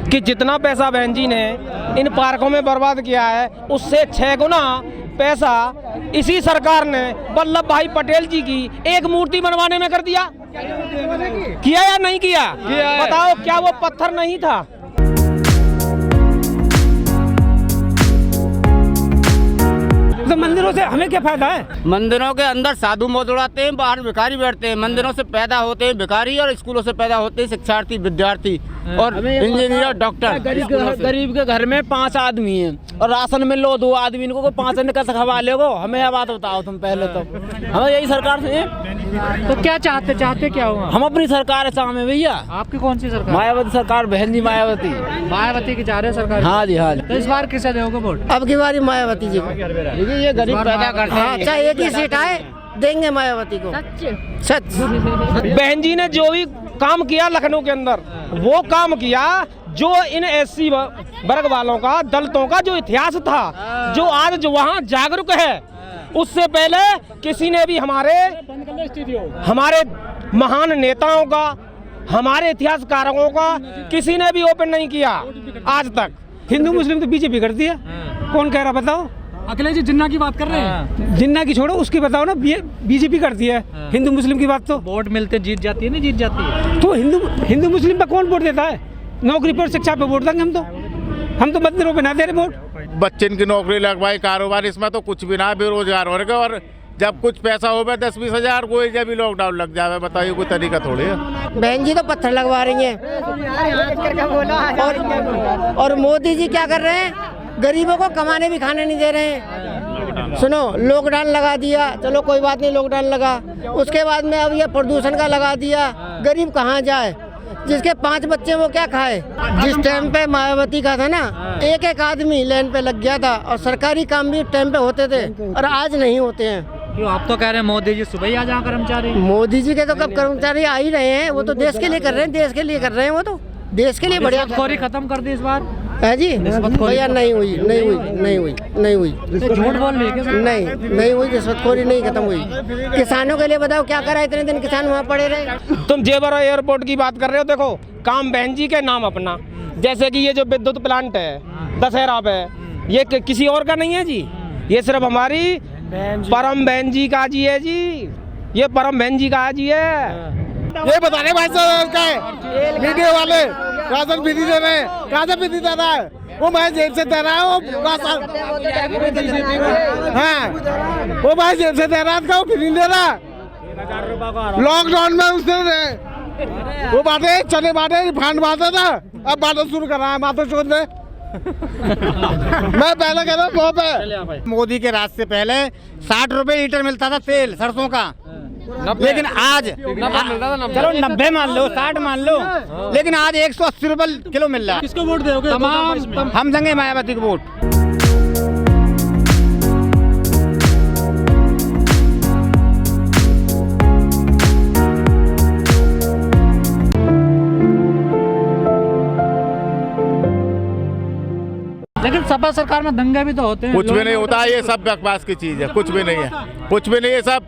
कि जितना पैसा बहन जी ने इन पार्कों में बर्बाद किया है उससे 6 गुना पैसा इसी सरकार ने वल्लभ भाई पटेल जी की एक मूर्ति बनवाने में कर दिया। किया या नहीं किया? बताओ, क्या वो पत्थर नहीं था? तो मंदिरों से हमें क्या फायदा है? मंदिरों के अंदर साधु मौत उड़ाते हैं, बाहर भिखारी बैठते हैं। मंदिरों से पैदा होते हैं भिखारी और स्कूलों से पैदा होते हैं शिक्षार्थी, विद्यार्थी और इंजीनियर, डॉक्टर। गरीब के घर में 5 आदमी हैं और राशन में लो 2 आदमी, इनको को 5 दिन का खवा लेगो। हमें यह बात बताओ तुम पहले तो। हमें यही सरकार से। तो क्या चाहते क्या हुआ? हम अपनी सरकार चाहे भैया। आपकी कौन सी सरकार? मायावती सरकार, बहन जी मायावती। मायावती की चाह रहे सरकार? हाँ जी, हाँ जी। तो इस बार किसे दोगे वोट? अब की बारी मायावती जी को। ये गरीब पैदा करते हैं। अच्छा, एक ही सीट आए देंगे मायावती को। सच। बहन जी ने जो भी काम किया लखनऊ के अंदर, वो काम किया जो इन एससी वर्ग वालों का, दलितों का जो इतिहास था, जो आज जो वहाँ जागरूक है, उससे पहले किसी ने भी हमारे महान नेताओं का, हमारे इतिहासकारों का किसी ने भी ओपन नहीं किया आज तक। हिंदू मुस्लिम तो बीजेपी करती है। कौन कह रहा बताओ? अखिलेश जी जिन्ना की बात कर रहे हैं। जिन्ना की छोड़ो, उसकी बताओ ना। बीजेपी करती है। हिंदू मुस्लिम की बात तो वोट मिलते जीत जाती है, नहीं जीत जाती है। तो हिंदू मुस्लिम पे कौन वोट देता है? नौकरी पर, शिक्षा पे वोट देंगे हम तो मंदिरों पे ना दे रहे वोट। बच्चन की नौकरी लगवाई, कारोबार, इसमें तो कुछ भी ना, बेरोजगार हो रहे। और जब कुछ पैसा हो गया 10-20 हजार कोई जब भी लॉकडाउन लग जाए, बताइए कोई तरीका थोड़ी है। बहन जी तो पत्थर लगवा रही हैं। और मोदी जी क्या कर रहे हैं? गरीबों को कमाने भी खाने नहीं दे रहे हैं। सुनो, लॉकडाउन लगा दिया, चलो कोई बात नहीं, लॉकडाउन लगा। उसके बाद में अब ये प्रदूषण का लगा दिया। गरीब कहाँ जाए? जिसके 5 बच्चे वो क्या खाए? जिस टाइम पे मायावती का था ना, एक आदमी लाइन पे लग गया था और सरकारी काम भी टाइम पे होते थे, और आज नहीं होते हैं। क्यों? आप तो कह रहे हैं मोदी जी सुबह ही आ जाए कर्मचारी। मोदी जी के तो कब कर्मचारी आ ही रहे हैं। वो तो देश के लिए कर रहे हैं, देश के लिए कर रहे हैं। वो तो देश के लिए बढ़िया। रिश्वतखोरी खत्म कर दी इस बार है जी। भैया नहीं हुई। झूठ बोल रही है? नहीं हुई। रिश्वतखोरी नहीं खत्म हुई। किसानों के लिए बताओ क्या करा? इतने दिन किसान वहाँ पड़े रहे। तुम जेवर एयरपोर्ट की बात कर रहे हो। देखो, काम बहन जी के नाम अपना, जैसे कि ये जो विद्युत प्लांट है दशहरा पे, ये किसी और का नहीं है जी। ये सिर्फ हमारी परम बहन जी का जी है जी। ये परम बहन जी का जी है। ये बता रहे भाई साहब का है, मीडिया वाले राशन फ्री दे रहे हैं। राशन फ्री दे रहा है वो, मैं जेल से दे रहा है वो। हाँ, वो भाई जेल से दे रहा है, वो फ्री दे रहा। लॉकडाउन में उसने वो बातें चने बांटे, फांड बांटा था, अब बांटना शुरू कर रहा है माता चौथ में। मैं पहले कह रहा हूँ वो पे मोदी के राज से पहले 60 रुपए लीटर मिलता था तेल सरसों का, लेकिन आज चलो 90 मान लो, 60 मान लो, लेकिन आज 180 रुपए किलो मिल रहा है। किसको वोट दोगे? हम देंगे मायावती को वोट। लेकिन सपा सरकार में दंगे भी तो होते हैं। कुछ भी नहीं होता, ये सब बकवास की चीज है। कुछ भी नहीं है, कुछ भी नहीं है। सब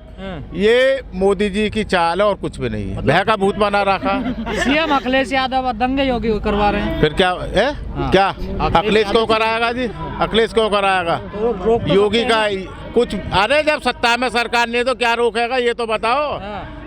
ये मोदी जी की चाल है और कुछ भी नहीं है। भय का भूत बना रखा। सीएम अखिलेश यादव दंगे योगी करवा रहे हैं। फिर क्या है? क्या अखिलेश को कराएगा जी? अखिलेश को कराएगा? योगी का कुछ। अरे जब सत्ता में सरकार नहीं तो क्या रोकेगा, ये तो बताओ।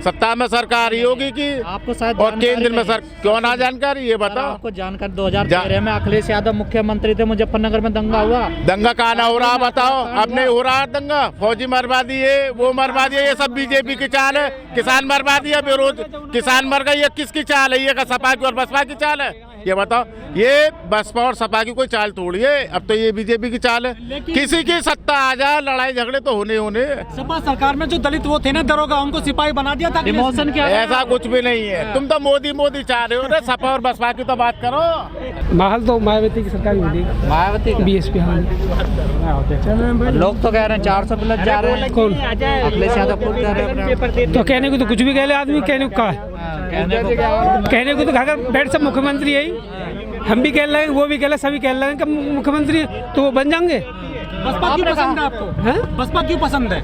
सत्ता में सरकार योगी की, आपको शायद और केंद्र में सर क्यों ना जानकारी, ये बताओ। आपको जानकारी 2013 में अखिलेश यादव मुख्यमंत्री थे, मुजफ्फरनगर में दंगा हुआ। दंगा कहाँ ना हो रहा बताओ? अब नहीं हो रहा दंगा। फौजी मरवा दिए, वो मरवा दिए, ये सब बीजेपी की चाल है। किसान मरवा दिया, बेरोज किसान मर गए, ये किसकी चाल है? ये का सपा की और बसपा की चाल है? ये बताओ। ये बसपा और सपा की कोई चाल थोड़ी है, अब तो ये बीजेपी की चाल है। किसी की सत्ता आ जाए, लड़ाई झगड़े तो होने। सपा सरकार में जो दलित वो थे ना दरोगा, उनको सिपाही बना दिया था। इमोशन क्या? ऐसा कुछ भी नहीं है। तुम तो मोदी चाह रहे हो ना। सपा और बसपा की तो बात करो। माहौल तो मायावती की सरकार मिलेगी। मायावती बीएसपी। हाँ, लोग तो कह रहे हैं 400 प्लस जा रहे हैं। कौन? अखिलेश यादव खुद कह रहे हैं। तो कहने को तो कुछ भी कह ले आदमी, कहने को कहने को तो घर बैठ सब मुख्यमंत्री है। हम भी कह रहे हैं, वो भी कह रहे, सभी कह रहे हैं कि मुख्यमंत्री तो वो बन जाएंगे। बसपा क्यों पसंद है आपको? बसपा क्यों पसंद है?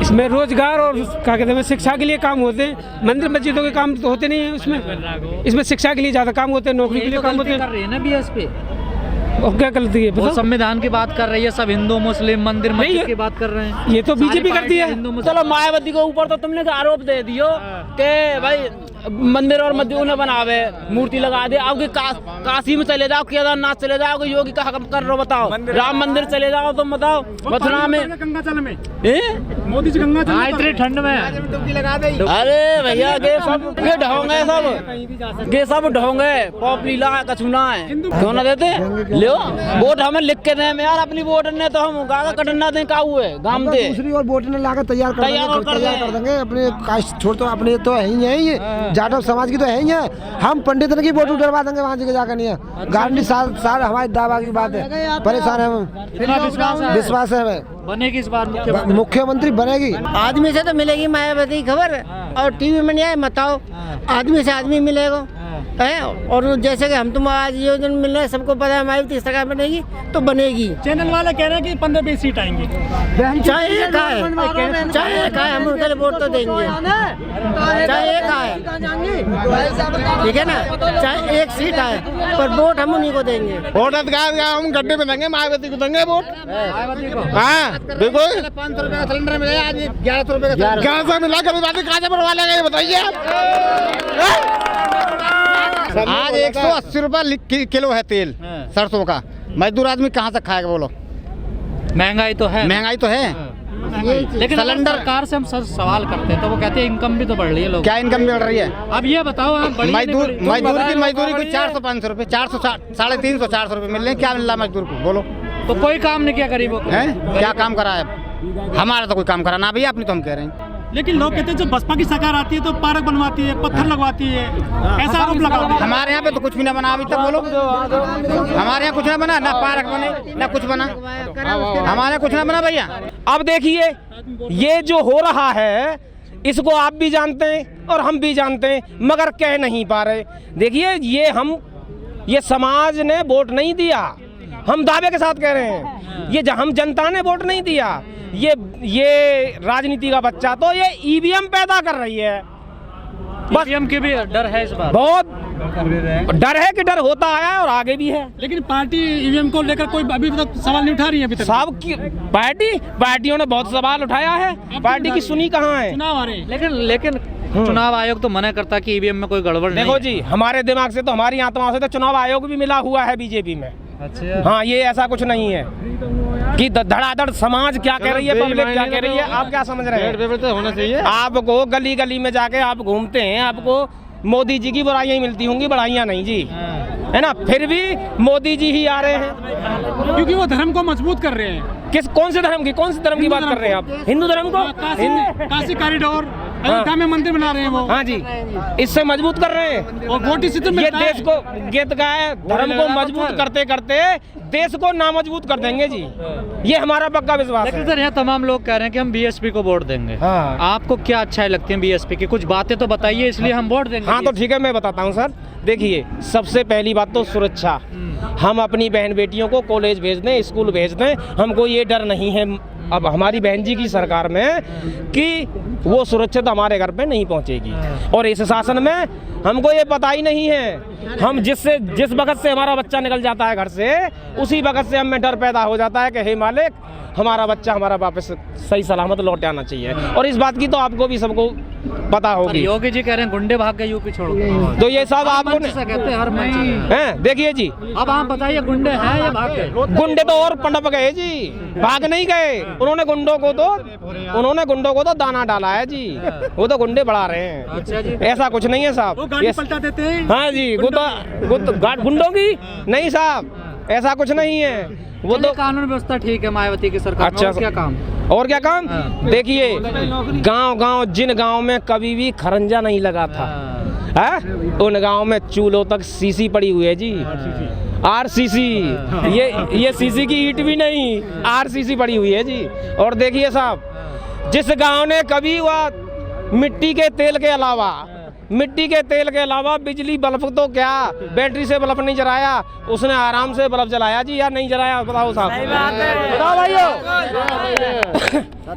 इसमें रोजगार और क्या कहते हैं शिक्षा के लिए काम होते हैं, मंदिर मस्जिदों के काम तो होते नहीं है उसमें। इसमें शिक्षा के लिए ज्यादा काम होते हैं, नौकरी के लिए काम होते हैं। कर रही है ना बीएसपी, और क्या गलती है? वो संविधान की बात कर रही है, सब हिंदू मुस्लिम मंदिर मस्जिद की बात कर रहे हैं। ये तो बीजेपी करती है। चलो मायावती के ऊपर तो तुमने आरोप दे दियो कि भाई मंदिर और मस्जिद उन्हें बनावे, मूर्ति लगा दे। अब काशी में चले जाओ, केदारनाथ चले जाओ, कि योगी का हक कर रहे हो बताओ। राम मंदिर चले जाओ, तुम बताओ मथुरा में, गंगाजल में मोदी जी गंगा इतनी ठंड में। अरे भैया ये सब ये ढोंगे, सब ये सब ढोंगे, पॉप लीला है, कछुना है, क्यों ना देते? लियो वोट हमें लिख के दें यार, अपनी वोट ने तो हम गागा कटना दें का हुए गाम दे दूसरी और वोट ने लाकर तैयार कर देंगे। अपने कास्ट छोड़ तो अपने तो है ही है, ये जाटव समाज की तो है ही है। हम पंडित की वोट डरवा देंगे वहाँ जगह जाकर, नहीं है गारंटी साल हमारी दावा की बात है। परेशान है हम, विश्वास है हमें बनेगी इस बार मुख्यमंत्री बनेगी। आदमी से तो मिलेगी मायावती की खबर, और टीवी में नहीं आए बताओ, आदमी से आदमी मिलेगा है। और जैसे कि हम तुम आज योजना मिल रहे हैं, सबको पता है मायावती सरकार बनेगी तो बनेगी। चैनल वाले कह रहे हैं कि 15-20 सीट आएंगी। चाहे एक आए, चाहे एक आए, हम उनके लिए वोट तो देंगे, चाहे एक आए, ठीक है ना, चाहे एक सीट आए, पर वोट हम उन्हीं को देंगे। वोट हम गड्ढे में देंगे, मायावती को देंगे वोट। हाँ बिल्कुल। 500 रुपए का सिलेंडर मिला, आज 1100 रुपए का 1100 मिला, कभी बात कहाँ से बनवा लेंगे ये बताइए आप। आज 180 रुपए किलो है तेल सरसों का। मजदूर आदमी कहाँ से खाएगा बोलो? महंगाई तो है, महंगाई तो है। लेकिन सिलेंडर सरकार से हम सवाल करते हैं तो वो कहते हैं इनकम भी तो बढ़ रही है लोग। क्या इनकम बढ़ रही है? अब ये बताओ आप, मजदूरी को 400-500 रुपए, 400 350 400 रुपए मिल रहे हैं। क्या मिल रहा है मजदूर को बोलो? तो कोई काम नहीं किया गरीबों को है? क्या काम करा है? हमारा तो कोई काम करा ना भैया, अपनी तो हम कह रहे हैं। लेकिन लोग कहते हैं जब बसपा की सरकार आती है तो पार्क बनवाती है, पत्थर लगवाती है, ऐसा आरोप लगा। हमारे यहाँ पे तो कुछ भी ना बना अभी तक, बोलो। हमारे यहाँ कुछ ना बना, ना पार्क बने ना कुछ बना, हमारे यहाँ कुछ ना बना भैया। अब देखिए ये जो हो रहा है इसको आप भी जानते हैं और हम भी जानते हैं, मगर कह नहीं पा रहे। देखिए ये समाज ने वोट नहीं दिया, हम दावे के साथ कह रहे हैं, ये हम जनता ने वोट नहीं दिया। ये राजनीति का बच्चा तो ये ईवीएम पैदा कर रही है, बस। ईवीएम की भी डर है इस बार, बहुत डर है कि डर होता आया है और आगे भी है। लेकिन पार्टी ईवीएम को लेकर कोई अभी तक सवाल नहीं उठा रही है। अभी तक सब की पार्टियों ने बहुत सवाल उठाया है, पार्टी की सुनी कहाँ है? चुनाव आ रहे हैं, लेकिन चुनाव आयोग तो मना करता कि ईवीएम में कोई गड़बड़ नहीं। देखो जी, हमारे दिमाग से तो, हमारी आत्माओं से तो चुनाव आयोग भी मिला हुआ है बीजेपी में। अच्छा, हाँ, ये ऐसा कुछ नहीं है कि धड़ाधड़ समाज क्या कह रही है, पब्लिक क्या कह रही है, आप क्या समझ रहे हैं? होना चाहिए। आपको गली गली में जाके आप घूमते हैं, आपको मोदी जी की बुराइयां ही मिलती होंगी, बढ़ाइयां नहीं जी, है ना? फिर भी मोदी जी ही आ रहे हैं क्योंकि वो धर्म को मजबूत कर रहे हैं। कौन से धर्म की बात कर रहे हैं आप? हिंदू धर्म को, काशी कॉरिडोर, अयोध्या में मंदिर बना रहे हैं वो। हाँ जी, इससे मजबूत कर रहे हैं और वोट सिस्टम ये देश को, गीत गाए, धर्म को मजबूत करते करते देश को नामजबूत कर देंगे जी, ये हमारा पक्का विश्वास है। लेकिन सर यहाँ तमाम लोग कह रहे हैं कि हम बीएसपी को वोट देंगे। हाँ। आपको क्या अच्छाई लगती है बीएसपी की? कुछ बातें तो बताइए, इसलिए हम वोट देंगे। हाँ तो ठीक है, मैं बताता हूँ सर। देखिए, सबसे पहली बात तो सुरक्षा। हम अपनी बहन बेटियों को कॉलेज भेज दें, स्कूल भेज दें, हमको ये डर नहीं है अब हमारी बहन जी की सरकार में कि वो सुरक्षित हमारे घर पे नहीं पहुंचेगी। और इस शासन में हमको ये पता ही नहीं है, हम जिस वक्त से हमारा बच्चा निकल जाता है घर से, उसी वक्त से हमें डर पैदा हो जाता है कि हे मालिक, हमारा बच्चा हमारा वापस सही सलामत लौट आना चाहिए। और इस बात की तो आपको भी सबको पता होगी। योगी जी कह रहे हैं गुंडे भाग गए यूपी छोड़ के, तो ये सब आपको कहते हैं हर मंच हैं। देखिए जी, अब आप बताइए गुंडे हैं या भाग गए? गुंडे तो और पनप गए जी, भाग नहीं गए। उन्होंने गुंडों को तो दाना डाला है जी, वो तो गुंडे बढ़ा रहे हैं। अच्छा जी, ऐसा कुछ नहीं है साहब, वो गाड़ी पलटा देते हैं। हाँ जी, गुंडों की नहीं साहब, ऐसा कुछ नहीं है। वो तो कानून व्यवस्था ठीक है मायावती की सरकार में। अच्छा, और क्या काम? और क्या काम? देखिए, गांव जिन गांव में कभी भी खरंजा नहीं लगा था, उन गांव में चूल्हों तक सीसी पड़ी हुई है जी, आरसीसी। ये सीसी की ईंट भी नहीं, आरसीसी पड़ी हुई है जी। और देखिए साहब, जिस गांव ने कभी वह मिट्टी के तेल के अलावा मिट्टी के तेल के अलावा बिजली बल्ब तो क्या, बैटरी से बल्ब नहीं जलाया, उसने आराम से बल्ब जलाया जी या नहीं जलाया, बताओ साहब, बताओ भाइयों।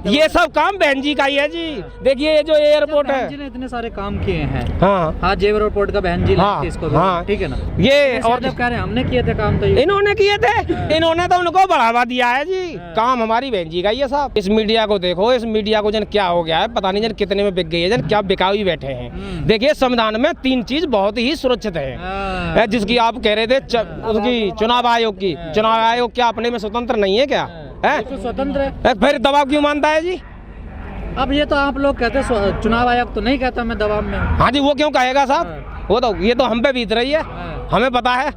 ये सब काम बहन जी का ही है जी। देखिए ये जो एयरपोर्ट बहन जी है, ने इतने सारे काम किए हैं। हाँ हाँ, जेवर एयरपोर्ट का बहन जी हाँ, ने इसको हाँ। ठीक है ना। ये और और जब कह रहे हैं हमने किए थे काम, तो ये इन्होंने किए थे, इन्होंने तो उनको बढ़ावा दिया है जी। काम हमारी बहन जी का ही है साहब। इस मीडिया को देखो, इस मीडिया को जन क्या हो गया है पता नहीं, जन कितने में बिक गई है, जन क्या बिकाऊ ही बैठे हैं। देखिए संविधान में 3 चीज बहुत ही सुरक्षित है, जिसकी आप कह रहे थे उसकी चुनाव आयोग की। चुनाव आयोग क्या अपने में स्वतंत्र नहीं है क्या है? बिल्कुल स्वतंत्र है। फिर दबाव क्यों मानता है जी? अब ये तो आप लोग कहते हैं चुनाव आयोग तो नहीं कहता मैं दबाव में हूँ। हाँ जी, वो क्यों कहेगा साहब? वो तो ये तो हम पे बीत रही है, हमें पता है।